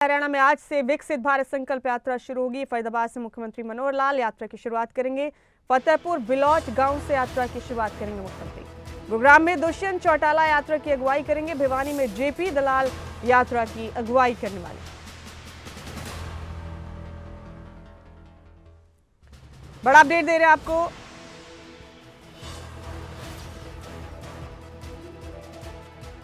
हरियाणा में आज से विकसित भारत संकल्प यात्रा शुरू होगी। फरीदाबाद से मुख्यमंत्री मनोहर लाल यात्रा की शुरुआत करेंगे। फतेहपुर बिलौट गांव से यात्रा की शुरुआत करेंगे मुख्यमंत्री। गुरुग्राम में दुष्यंत चौटाला यात्रा की अगुवाई करेंगे। भिवानी में जेपी दलाल यात्रा की अगुवाई करने वाले। बड़ा अपडेट दे रहे हैं आपको।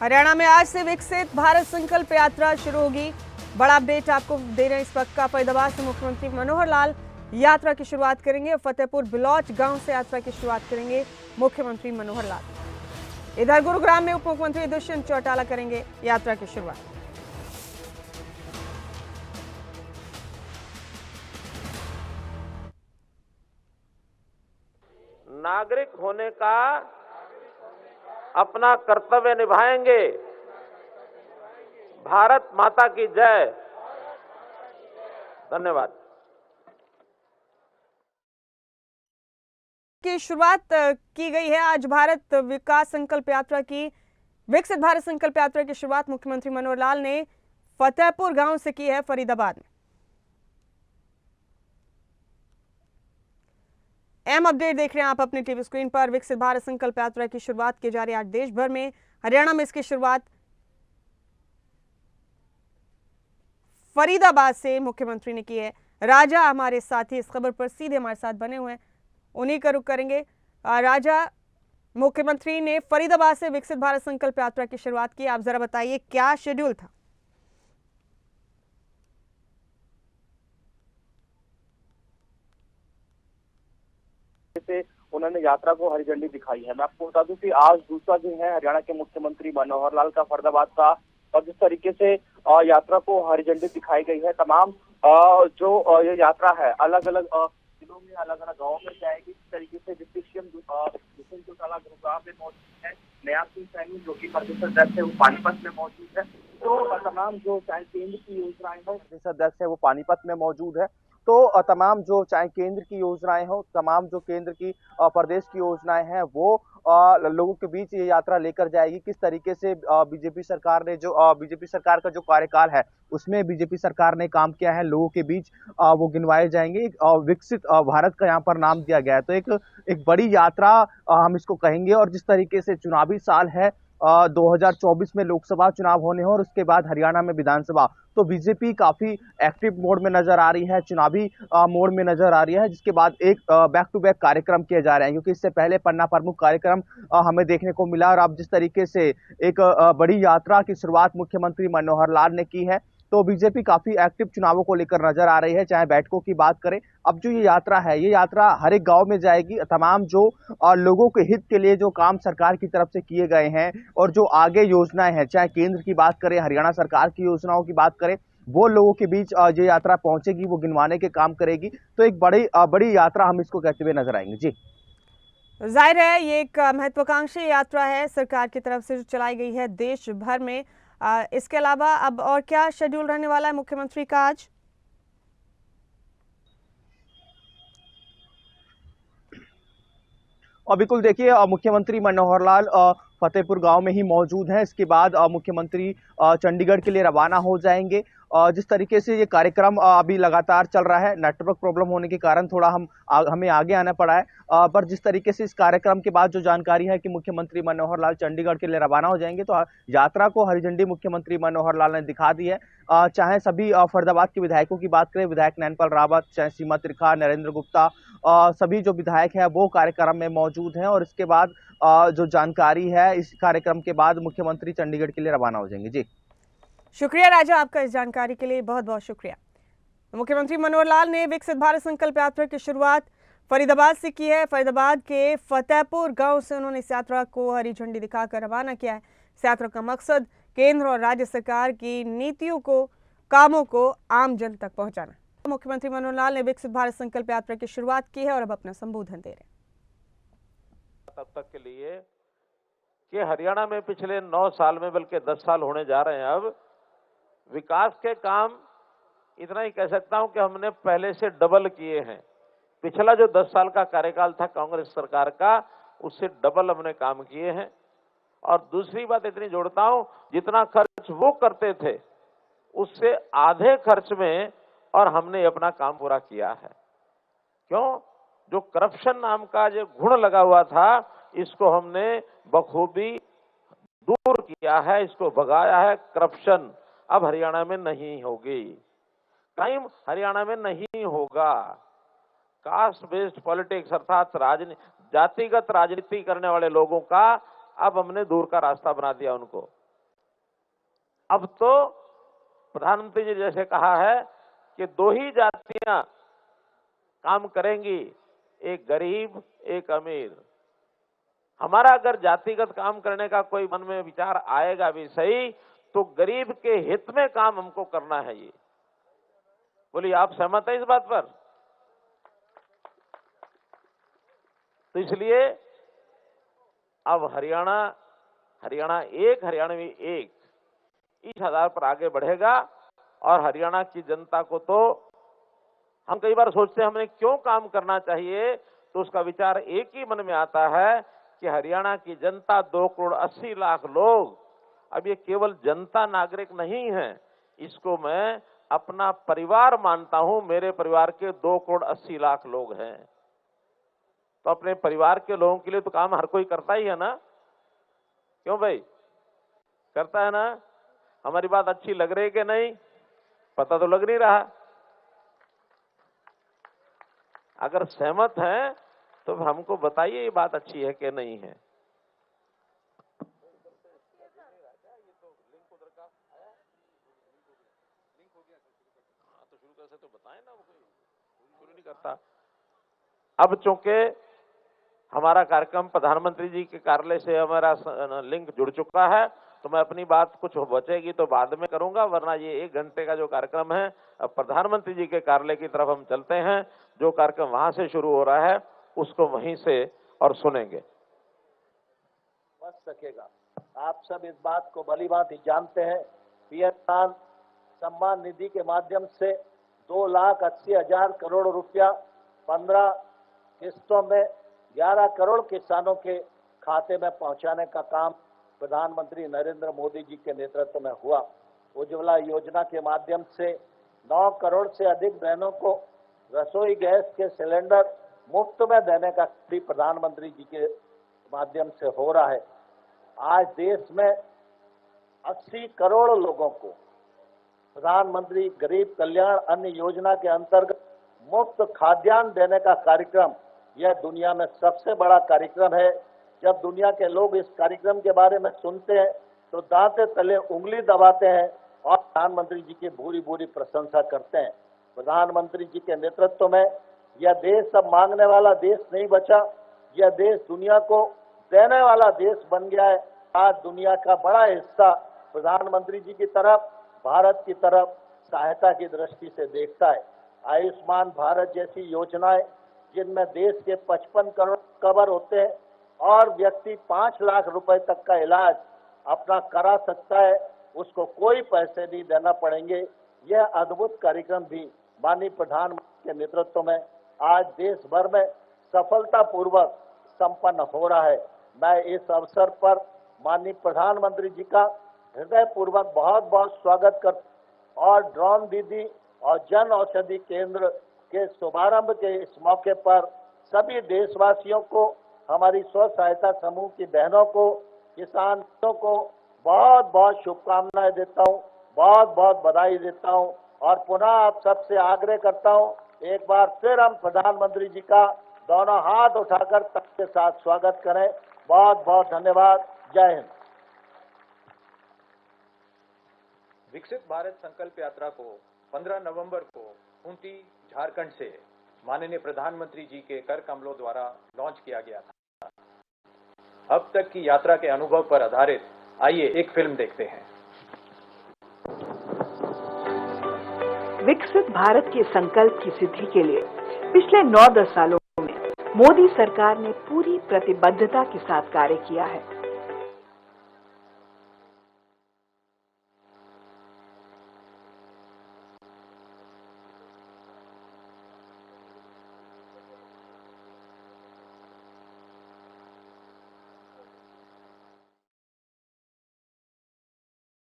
हरियाणा में आज से विकसित भारत संकल्प यात्रा शुरू होगी। बड़ा अपडेट आपको दे रहे हैं इस वक्त का। फरीदाबाद से मुख्यमंत्री मनोहर लाल यात्रा की शुरुआत करेंगे। फतेहपुर बिलौट गांव से यात्रा की शुरुआत करेंगे मुख्यमंत्री मनोहर लाल। इधर गुरुग्राम में उप मुख्यमंत्री दुष्यंत चौटाला करेंगे यात्रा की शुरुआत। नागरिक होने का अपना कर्तव्य निभाएंगे। भारत माता की जय। धन्यवाद। की शुरुआत की गई है आज भारत विकास संकल्प यात्रा की। विकसित भारत संकल्प यात्रा की शुरुआत मुख्यमंत्री मनोहर लाल ने फतेहपुर गांव से की है फरीदाबाद में। अहम अपडेट देख रहे हैं आप अपने टीवी स्क्रीन पर। विकसित भारत संकल्प यात्रा की शुरुआत की जा रही है आज देश भर में। हरियाणा में इसकी शुरुआत फरीदाबाद से मुख्यमंत्री ने की है। राजा हमारे साथी इस खबर पर सीधे हमारे साथ बने हुए हैं, उन्हीं का रुख करेंगे। राजा, मुख्यमंत्री ने फरीदाबाद से विकसित भारत संकल्प यात्रा की शुरुआत की। आप जरा बताइए क्या शेड्यूल था। से उन्होंने यात्रा को हरी झंडी दिखाई है। मैं आपको बता दूं कि आज दूसरा दिन है हरियाणा के मुख्यमंत्री मनोहर लाल का फरीदाबाद का, और जिस तरीके से यात्रा को हरी झंडी दिखाई गई है, तमाम जो ये यात्रा है अलग अलग जिलों में, अलग अलग गाँव में जाएगी। इस तरीके से डिप्टी सीएम दुष्यंत चौटाला गुरुग्राम में मौजूद है। नयाब सिंह सैनी जो कि प्रदेश अध्यक्ष है वो पानीपत में मौजूद है। तो तमाम जो चाहे केंद्र की योजनाएं हो, प्रदेश अध्यक्ष है वो पानीपत में मौजूद है। तो तमाम जो चाहे केंद्र की योजनाएं हो, तमाम जो केंद्र की प्रदेश की योजनाएं हैं वो लोगों के बीच ये यात्रा लेकर जाएगी। किस तरीके से बीजेपी सरकार ने जो बीजेपी सरकार का जो कार्यकाल है उसमें बीजेपी सरकार ने काम किया है लोगों के बीच, वो गिनवाए जाएंगे। विकसित भारत का यहाँ पर नाम दिया गया है। तो एक बड़ी यात्रा हम इसको कहेंगे। और जिस तरीके से चुनावी साल है, 2024 में लोकसभा चुनाव होने हैं और उसके बाद हरियाणा में विधानसभा, तो बीजेपी काफी एक्टिव मोड में नजर आ रही है, चुनावी मोड में नजर आ रही है। जिसके बाद एक बैक टू बैक कार्यक्रम किए जा रहे हैं, क्योंकि इससे पहले पन्ना प्रमुख कार्यक्रम हमें देखने को मिला। और अब जिस तरीके से एक बड़ी यात्रा की शुरुआत मुख्यमंत्री मनोहर लाल ने की है, तो बीजेपी काफी एक्टिव चुनावों को लेकर नजर आ रही है। चाहे बैठकों की बात करें, अब जो ये यात्रा है, ये यात्रा हर एक गांव में जाएगी। तमाम जो लोगों के हित के लिए जो काम सरकार की तरफ से किए गए हैं और जो आगे योजनाएं हैं, चाहे केंद्र की बात करें, हरियाणा सरकार की योजनाओं की बात करें, वो लोगों के बीच ये यात्रा पहुंचेगी, वो गिनवाने के काम करेगी। तो एक बड़ी यात्रा हम इसको कहते हुए नजर आएंगे। जी, जाहिर है ये एक महत्वाकांक्षी यात्रा है सरकार की तरफ से जो चलाई गई है देश भर में। इसके अलावा अब और क्या शेड्यूल रहने वाला है मुख्यमंत्री का आज? और बिल्कुल देखिए, मुख्यमंत्री मनोहर लाल फतेहपुर गांव में ही मौजूद हैं। इसके बाद मुख्यमंत्री चंडीगढ़ के लिए रवाना हो जाएंगे। जिस तरीके से ये कार्यक्रम अभी लगातार चल रहा है, नेटवर्क प्रॉब्लम होने के कारण थोड़ा हमें आगे आना पड़ा है, पर जिस तरीके से इस कार्यक्रम के बाद जो जानकारी है कि मुख्यमंत्री मनोहर लाल चंडीगढ़ के लिए रवाना हो जाएंगे, तो यात्रा को हरी झंडी मुख्यमंत्री मनोहर लाल ने दिखा दी है। चाहे सभी फरीदाबाद के विधायकों की बात करें, विधायक नैनपाल रावत, चाहे सीमा त्रिखा, नरेंद्र गुप्ता, सभी जो विधायक है वो कार्यक्रम में मौजूद हैं। और इसके बाद जो जानकारी है, इस कार्यक्रम के बाद मुख्यमंत्री चंडीगढ़ के लिए रवाना हो जाएंगे। जी, शुक्रिया राजा, आपका इस जानकारी के लिए बहुत बहुत शुक्रिया। मुख्यमंत्री मनोहर लाल ने विकसित भारत संकल्प यात्रा की शुरुआत फरीदाबाद से की है। फरीदाबाद के फतेहपुर गांव से उन्होंने इस यात्रा को हरी झंडी दिखाकर रवाना किया है। इस यात्रा का मकसद केंद्र और राज्य सरकार की नीतियों को, कामों को आम जन तक पहुंचाना। मुख्यमंत्री मनोहर लाल ने विकसित भारत संकल्प यात्रा की शुरुआत की है और अब अपना संबोधन दे रहे हैं। तब तक के लिए कि हरियाणा में पिछले 9 साल में, बल्कि 10 साल होने जा रहे हैं, अब विकास के काम इतना ही कह सकता हूं कि हमने पहले से डबल किए हैं। पिछला जो 10 साल का कार्यकाल था कांग्रेस सरकार का, उससे डबल हमने काम किए हैं। और दूसरी बात इतनी जोड़ता हूं, जितना खर्च वो करते थे उससे आधे खर्च में और हमने अपना काम पूरा किया है। क्यों? जो करप्शन नाम का जो गुण लगा हुआ था, इसको हमने बखूबी दूर किया है, इसको भगाया है। करप्शन अब हरियाणा में नहीं होगी, क्राइम हरियाणा में नहीं होगा। कास्ट बेस्ड पॉलिटिक्स अर्थात जातिगत राजनीति करने वाले लोगों का अब हमने दूर का रास्ता बना दिया उनको। अब तो प्रधानमंत्री जी जैसे कहा है कि दो ही जातियां काम करेंगी, एक गरीब एक अमीर। हमारा अगर जातिगत काम करने का कोई मन में विचार आएगा भी सही, तो गरीब के हित में काम हमको करना है। ये बोलिए, आप सहमत हैं इस बात पर? तो इसलिए अब हरियाणा एक, हरियाणवी एक इस आधार पर आगे बढ़ेगा। और हरियाणा की जनता को तो हम कई बार सोचते हैं हमें क्यों काम करना चाहिए, तो उसका विचार एक ही मन में आता है कि हरियाणा की जनता 2,80,00,000 लोग, अब ये केवल जनता नागरिक नहीं है, इसको मैं अपना परिवार मानता हूं। मेरे परिवार के 2,80,00,000 लोग हैं, तो अपने परिवार के लोगों के लिए तो काम हर कोई करता ही है ना। क्यों भाई? करता है ना? हमारी बात अच्छी लग रही है कि नहीं? पता तो लग नहीं रहा। अगर सहमत हैं तो हमको बताइए ये बात अच्छी है कि नहीं है। तो शुरू कर से तो बताएं ना, वो शुरू नहीं करता। अब चूंकि हमारा कार्यक्रम प्रधानमंत्री जी के कार्यालय से हमारा लिंक जुड़ चुका है, तो मैं अपनी बात कुछ बचेगी तो बाद में करूंगा, वरना ये 1 घंटे का जो कार्यक्रम है, अब प्रधानमंत्री जी के कार्यालय की तरफ हम चलते हैं। जो कार्यक्रम वहां से शुरू हो रहा है उसको वहीं से और सुनेंगे। बच सकेगा। आप सब इस बात को भलीभांति जानते हैं। पीएम किसान सम्मान निधि के माध्यम से 2,80,000 करोड़ रुपया 15 किस्तों में 11 करोड़ किसानों के खाते में पहुंचाने का काम प्रधानमंत्री नरेंद्र मोदी जी के नेतृत्व में हुआ। उज्ज्वला योजना के माध्यम से 9 करोड़ से अधिक बहनों को रसोई गैस के सिलेंडर मुफ्त में देने का भी प्रधानमंत्री जी के माध्यम से हो रहा है। आज देश में 80 करोड़ लोगों को प्रधानमंत्री गरीब कल्याण अन्न योजना के अंतर्गत मुफ्त खाद्यान्न देने का कार्यक्रम, यह दुनिया में सबसे बड़ा कार्यक्रम है। जब दुनिया के लोग इस कार्यक्रम के बारे में सुनते हैं तो दांते तले उंगली दबाते हैं और प्रधानमंत्री जी की भूरी भूरी प्रशंसा करते हैं। प्रधानमंत्री जी के नेतृत्व में यह देश अब मांगने वाला देश नहीं बचा, यह देश दुनिया को देने वाला देश बन गया है। आज दुनिया का बड़ा हिस्सा प्रधानमंत्री जी की तरफ, भारत की तरफ सहायता की दृष्टि से देखता है। आयुष्मान भारत जैसी योजनाएं जिनमें देश के 55 करोड़ कवर होते हैं और व्यक्ति 5 लाख रुपए तक का इलाज अपना करा सकता है, उसको कोई पैसे नहीं देना पड़ेंगे। यह अद्भुत कार्यक्रम भी माननीय प्रधानमंत्री के नेतृत्व में आज देश भर में सफलतापूर्वक संपन्न हो रहा है। मैं इस अवसर पर माननीय प्रधानमंत्री जी का हृदयपूर्वक बहुत बहुत स्वागत करता और ड्रोन दीदी और जन औषधि केंद्र के शुभारंभ के इस मौके पर सभी देशवासियों को, हमारी स्व सहायता समूह की बहनों को, किसानों को बहुत बहुत शुभकामनाएं देता हूं, बहुत बहुत बधाई देता हूं और पुनः आप सबसे आग्रह करता हूं, एक बार फिर हम प्रधानमंत्री जी का दोनों हाथ उठाकर सबके साथ स्वागत करें। बहुत बहुत धन्यवाद। जय हिंद। विकसित भारत संकल्प यात्रा को 15 नवंबर को खूंटी, झारखंड से माननीय प्रधानमंत्री जी के कर कमलों द्वारा लॉन्च किया गया था। अब तक की यात्रा के अनुभव पर आधारित आइए एक फिल्म देखते हैं। विकसित भारत के संकल्प की सिद्धि के लिए पिछले 9-10 सालों में मोदी सरकार ने पूरी प्रतिबद्धता के साथ कार्य किया है।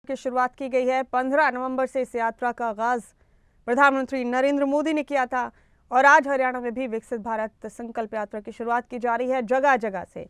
की शुरुआत की गई है। 15 नवंबर से इस यात्रा का आगाज प्रधानमंत्री नरेंद्र मोदी ने किया था और आज हरियाणा में भी विकसित भारत संकल्प यात्रा की शुरुआत की जा रही है। जगह जगह से